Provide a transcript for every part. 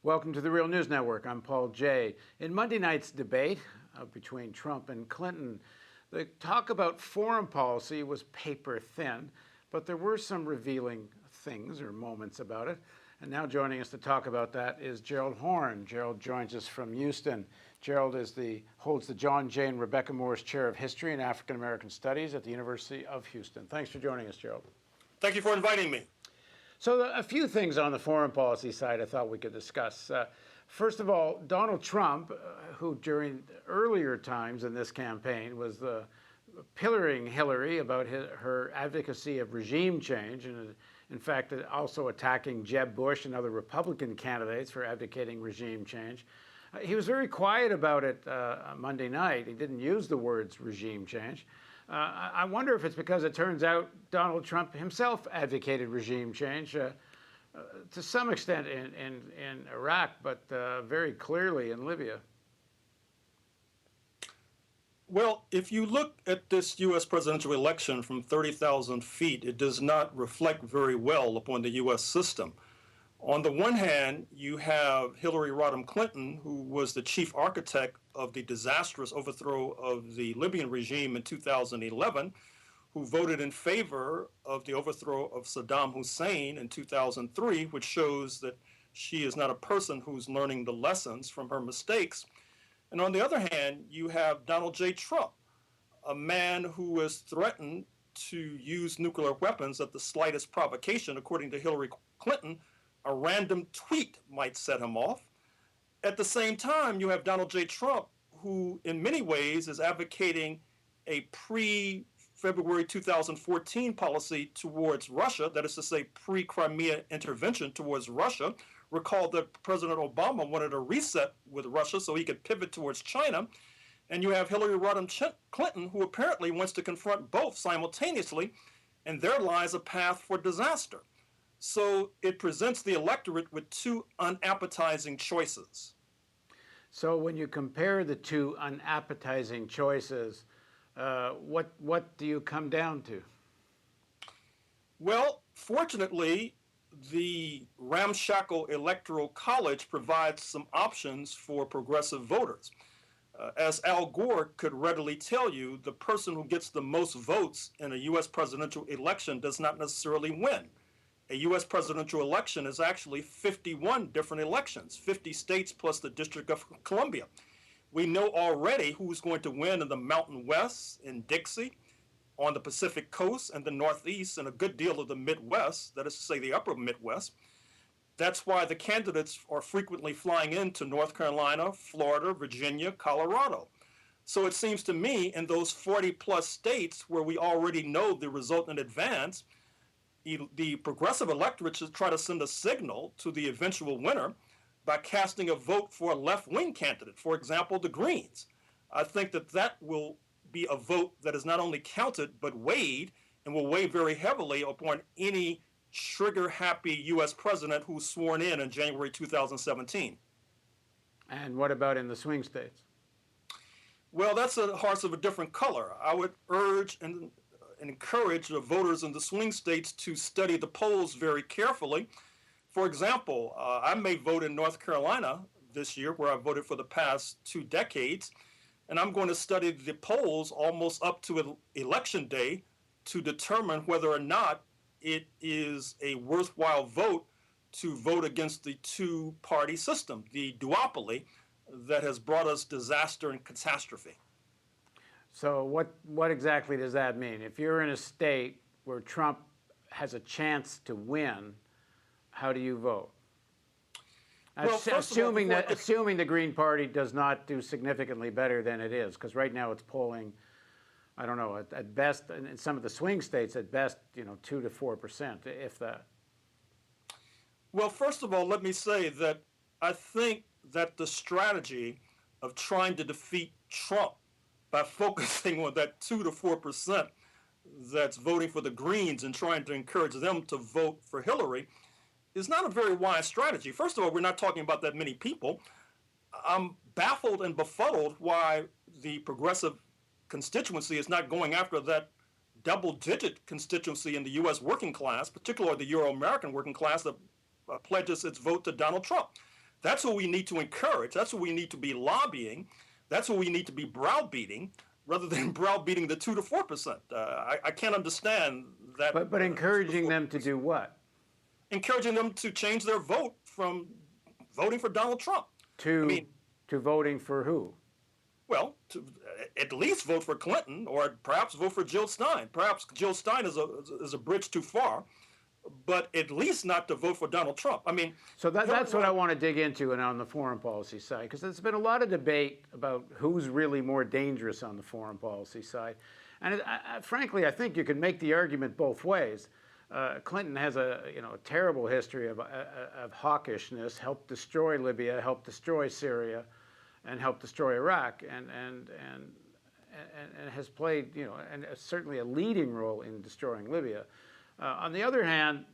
Welcome to the Real News Network. I'm Paul Jay. In Monday night's debate between Trump and Clinton, the talk about foreign policy was paper thin, but there were some revealing things or moments about it. And now joining us to talk about that is Gerald Horne. Gerald joins us from Houston. Gerald holds the John Jay and Rebecca Morris Chair of History and African American Studies at the University of Houston. Thanks for joining us, Gerald. Thank you for inviting me. So a few things on the foreign policy side I thought we could discuss. First of all, Donald Trump, who during earlier times in this campaign was pillaring Hillary about her advocacy of regime change, and in fact also attacking Jeb Bush and other Republican candidates for advocating regime change. He was very quiet about it on Monday night. He didn't use the words regime change. I wonder if it's because it turns out Donald Trump himself advocated regime change to some extent in Iraq, but very clearly in Libya. Well, if you look at this U.S. presidential election from 30,000 feet, it does not reflect very well upon the U.S. system. On the one hand, you have Hillary Rodham Clinton, who was the chief architect of the disastrous overthrow of the Libyan regime in 2011, who voted in favor of the overthrow of Saddam Hussein in 2003, which shows that she is not a person who's learning the lessons from her mistakes. And on the other hand, you have Donald J. Trump, a man who has threatened to use nuclear weapons at the slightest provocation, according to Hillary Clinton. A random tweet might set him off. At the same time, you have Donald J. Trump, who in many ways is advocating a pre-February 2014 policy towards Russia, that is to say pre-Crimea intervention towards Russia. Recall that President Obama wanted a reset with Russia so he could pivot towards China. And you have Hillary Rodham Clinton, who apparently wants to confront both simultaneously, and there lies a path for disaster. So it presents the electorate with two unappetizing choices. So when you compare the two unappetizing choices, what do you come down to? Well, fortunately, the ramshackle Electoral College provides some options for progressive voters. As Al Gore could readily tell you, the person who gets the most votes in a U.S. presidential election does not necessarily win. A U.S. presidential election is actually 51 different elections, 50 states plus the District of Columbia. We know already who's going to win in the Mountain West, in Dixie, on the Pacific Coast and the Northeast, and a good deal of the Midwest, that is to say the upper Midwest. That's why the candidates are frequently flying into North Carolina, Florida, Virginia, Colorado. So it seems to me in those 40 plus states where we already know the result in advance, the progressive electorate should try to send a signal to the eventual winner by casting a vote for a left-wing candidate, for example, the Greens. I think that will be a vote that is not only counted, but weighed, and will weigh very heavily upon any trigger-happy U.S. president who's sworn in January 2017. And what about in the swing states? Well, that's a horse of a different color. I would urge and encourage the voters in the swing states to study the polls very carefully. For example, I may vote in North Carolina this year, where I voted for the past 2 decades, and I'm going to study the polls almost up to election day to determine whether or not it is a worthwhile vote to vote against the two-party system, the duopoly that has brought us disaster and catastrophe. So what exactly does that mean? If you're in a state where Trump has a chance to win, how do you vote? Well, assuming the Green Party does not do significantly better than it is, because right now it's polling, I don't know, at best, in some of the swing states, at best, 2 to 4%, if that. Well, first of all, let me say that I think that the strategy of trying to defeat Trump by focusing on that 2 to 4% that's voting for the Greens and trying to encourage them to vote for Hillary is not a very wise strategy. First of all, we're not talking about that many people. I'm baffled and befuddled why the progressive constituency is not going after that double-digit constituency in the U.S. working class, particularly the Euro-American working class that pledges its vote to Donald Trump. That's what we need to encourage. That's what we need to be lobbying. That's what we need to be browbeating, rather than browbeating the 2 to 4%. I can't understand that. But encouraging them to do what? Encouraging them to change their vote from voting for Donald Trump. To voting for who? Well, to at least vote for Clinton, or perhaps vote for Jill Stein. Perhaps Jill Stein is a bridge too far, but at least not to vote for Donald Trump. So that's what I want to dig into and on the foreign policy side, because there's been a lot of debate about who's really more dangerous on the foreign policy side. And frankly, I think you can make the argument both ways. Clinton has a terrible history of hawkishness, helped destroy Libya, helped destroy Syria, and helped destroy Iraq, and has played and certainly a leading role in destroying Libya. On the other hand,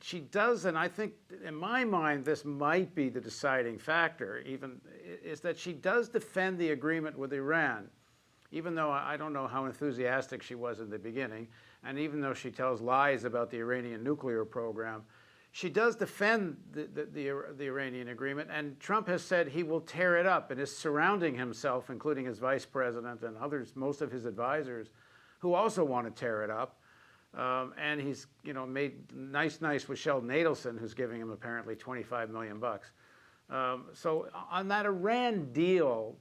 she does, and I think in my mind this might be the deciding factor, even, is that she does defend the agreement with Iran, even though I don't know how enthusiastic she was in the beginning, and even though she tells lies about the Iranian nuclear program, she does defend the Iranian agreement, and Trump has said he will tear it up and is surrounding himself, including his vice president and others, most of his advisors, who also want to tear it up. And he's made nice with Sheldon Adelson, who's giving him apparently $25 million. So on that Iran deal,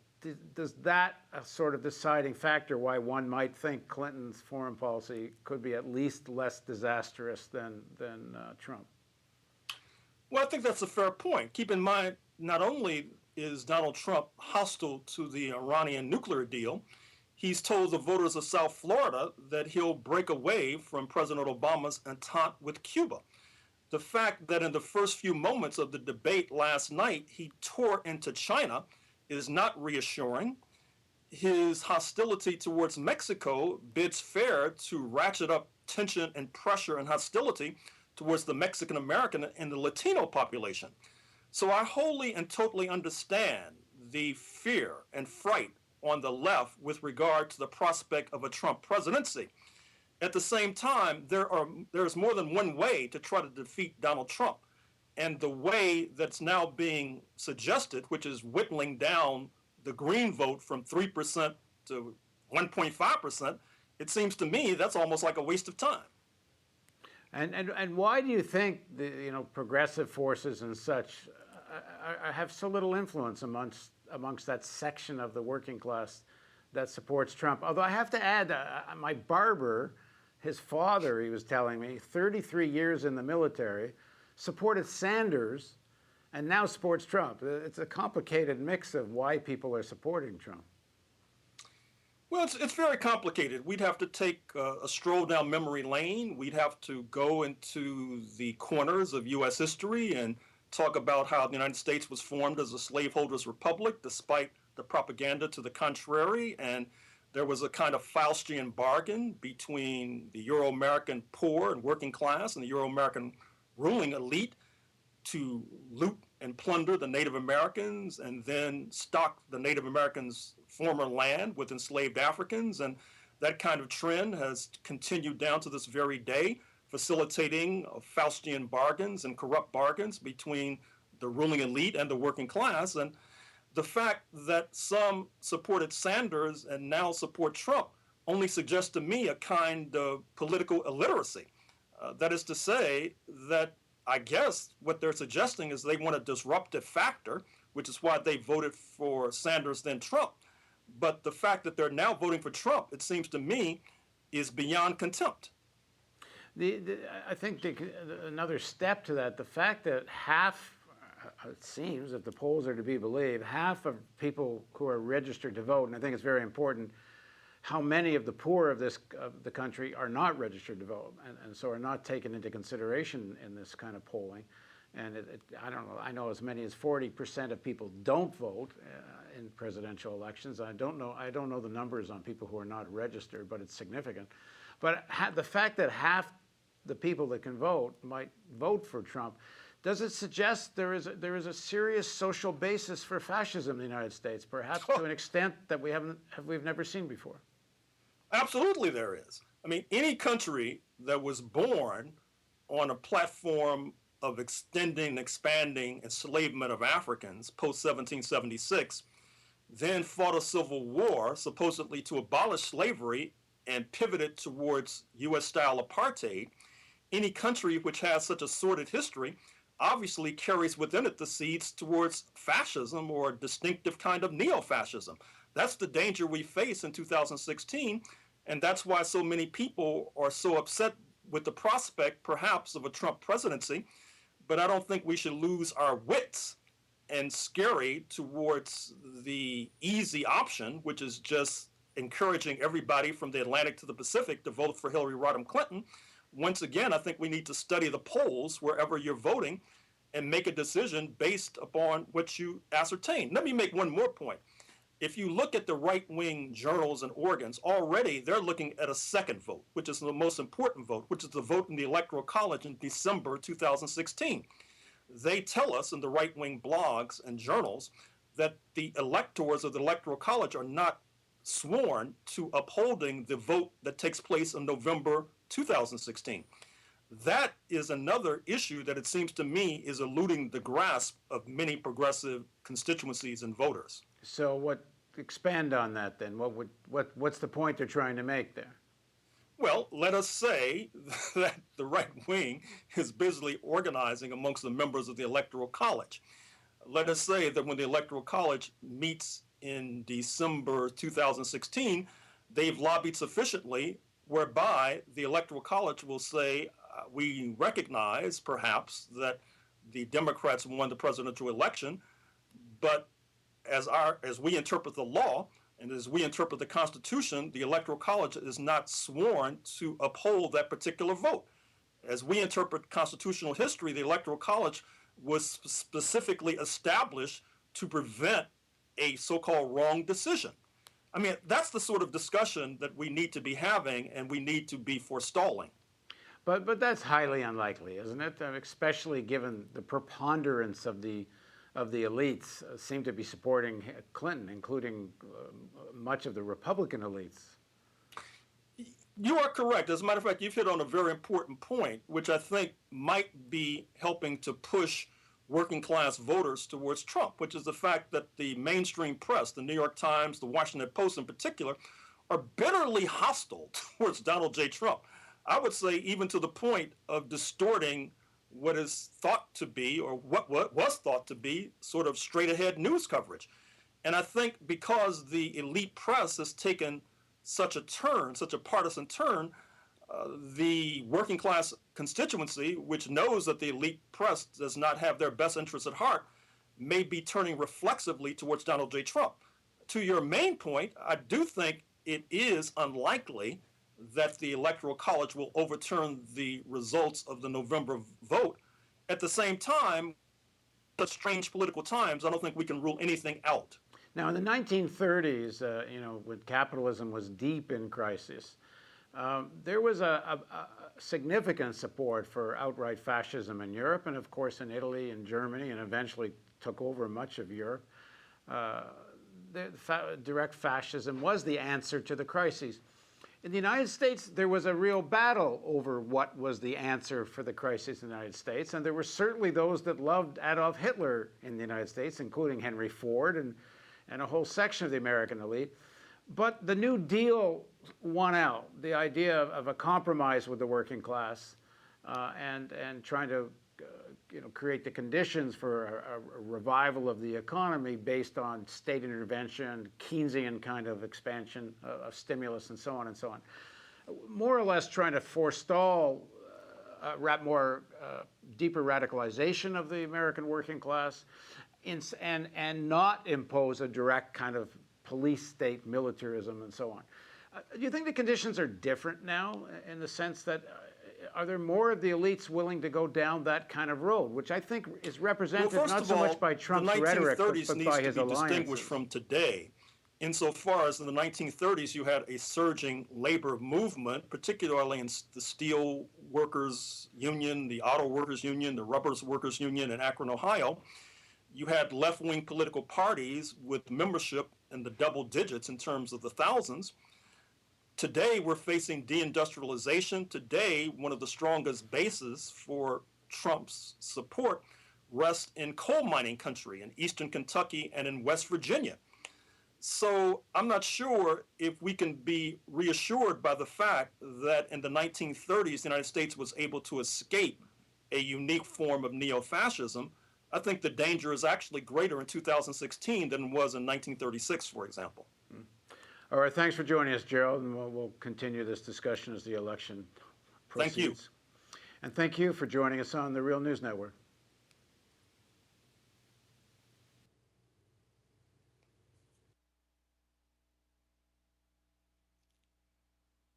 does that a sort of deciding factor why one might think Clinton's foreign policy could be at least less disastrous than Trump? Well, I think that's a fair point. Keep in mind, not only is Donald Trump hostile to the Iranian nuclear deal, he's told the voters of South Florida that he'll break away from President Obama's entente with Cuba. The fact that in the first few moments of the debate last night, he tore into China is not reassuring. His hostility towards Mexico bids fair to ratchet up tension and pressure and hostility towards the Mexican American and the Latino population. So I wholly and totally understand the fear and fright on the left with regard to the prospect of a Trump presidency. At the same time, there's more than one way to try to defeat Donald Trump. And the way that's now being suggested, which is whittling down the Green vote from 3% to 1.5%, it seems to me that's almost like a waste of time. And why do you think the progressive forces and such have so little influence amongst that section of the working class that supports Trump? Although I have to add, my barber, his father, he was telling me, 33 years in the military, supported Sanders, and now supports Trump. It's a complicated mix of why people are supporting Trump. Well, it's very complicated. We'd have to take a stroll down memory lane. We'd have to go into the corners of U.S. history and talk about how the United States was formed as a slaveholders' republic, despite the propaganda to the contrary. And there was a kind of Faustian bargain between the Euro-American poor and working class and the Euro-American ruling elite to loot and plunder the Native Americans and then stock the Native Americans' former land with enslaved Africans. And that kind of trend has continued down to this very day, facilitating Faustian bargains and corrupt bargains between the ruling elite and the working class. And the fact that some supported Sanders and now support Trump only suggests to me a kind of political illiteracy. That is to say that I guess what they're suggesting is they want a disruptive factor, which is why they voted for Sanders then Trump. But the fact that they're now voting for Trump, it seems to me, is beyond contempt. I think another step to that, the fact that half, it seems, if the polls are to be believed, half of people who are registered to vote, and I think it's very important, how many of the poor of the country are not registered to vote, and so are not taken into consideration in this kind of polling. And I don't know, I know as many as 40% of people don't vote in presidential elections. I don't know the numbers on people who are not registered, but it's significant. But the fact that half the people that can vote might vote for Trump, does it suggest there is a serious social basis for fascism in the United States, perhaps to an extent that we've never seen before? Absolutely there is. I mean, any country that was born on a platform of extending, expanding enslavement of Africans post 1776, then fought a civil war supposedly to abolish slavery and pivoted towards US style apartheid, any country which has such a sordid history obviously carries within it the seeds towards fascism or a distinctive kind of neo-fascism. That's the danger we face in 2016, and that's why so many people are so upset with the prospect, perhaps, of a Trump presidency. But I don't think we should lose our wits and scary towards the easy option, which is just encouraging everybody from the Atlantic to the Pacific to vote for Hillary Rodham Clinton. Once again, I think we need to study the polls wherever you're voting and make a decision based upon what you ascertain. Let me make one more point. If you look at the right-wing journals and organs, already they're looking at a second vote, which is the most important vote, which is the vote in the Electoral College in December 2016. They tell us in the right-wing blogs and journals that the electors of the Electoral College are not sworn to upholding the vote that takes place in November 2016. That is another issue that it seems to me is eluding the grasp of many progressive constituencies and voters. So expand on that then? What's the point they're trying to make there? Well, let us say that the right wing is busily organizing amongst the members of the Electoral College. Let us say that when the Electoral College meets in December 2016, they've lobbied sufficiently whereby the Electoral College will say, we recognize perhaps that the Democrats won the presidential election, but as we interpret the law and as we interpret the Constitution, the Electoral College is not sworn to uphold that particular vote. As we interpret constitutional history, the Electoral College was specifically established to prevent a so-called wrong decision. I mean, that's the sort of discussion that we need to be having and we need to be forestalling. But that's highly unlikely, isn't it? Especially given the preponderance of the elites seem to be supporting Clinton, including much of the Republican elites. You are correct. As a matter of fact, you've hit on a very important point, which I think might be helping to push working class voters towards Trump, which is the fact that the mainstream press, the New York Times, the Washington Post in particular, are bitterly hostile towards Donald J. Trump. I would say even to the point of distorting what is thought to be, or what was thought to be, sort of straight ahead news coverage. And I think because the elite press has taken such a turn, such a partisan turn, the working class constituency, which knows that the elite press does not have their best interests at heart, may be turning reflexively towards Donald J. Trump. To your main point, I do think it is unlikely that the Electoral College will overturn the results of the November vote. At the same time, such strange political times, I don't think we can rule anything out. Now, in the 1930s, when capitalism was deep in crisis, there was a significant support for outright fascism in Europe, and of course in Italy and Germany, and eventually took over much of Europe. Direct fascism was the answer to the crises. In the United States, there was a real battle over what was the answer for the crisis in the United States, and there were certainly those that loved Adolf Hitler in the United States, including Henry Ford and a whole section of the American elite. But the New Deal won out, the idea of a compromise with the working class and trying to create the conditions for a revival of the economy based on state intervention, Keynesian kind of expansion of stimulus, and so on and so on. More or less trying to forestall deeper radicalization of the American working class and not impose a direct kind of police state militarism and so on. Do you think the conditions are different now in the sense that are there more of the elites willing to go down that kind of road, which I think is represented not so much by Trump's rhetoric, but by his alliances? The 1930s needs to be distinguished from today, insofar as in the 1930s you had a surging labor movement, particularly in the steel workers union, the auto workers union, the rubber workers union in Akron, Ohio. You had left-wing political parties with membership in the double digits in terms of the thousands. Today, we're facing deindustrialization. Today, one of the strongest bases for Trump's support rests in coal mining country in eastern Kentucky and in West Virginia. So I'm not sure if we can be reassured by the fact that in the 1930s, the United States was able to escape a unique form of neo-fascism. I think the danger is actually greater in 2016 than it was in 1936, for example. All right, thanks for joining us, Gerald, and we'll continue this discussion as the election proceeds. Thank you. And thank you for joining us on the Real News Network.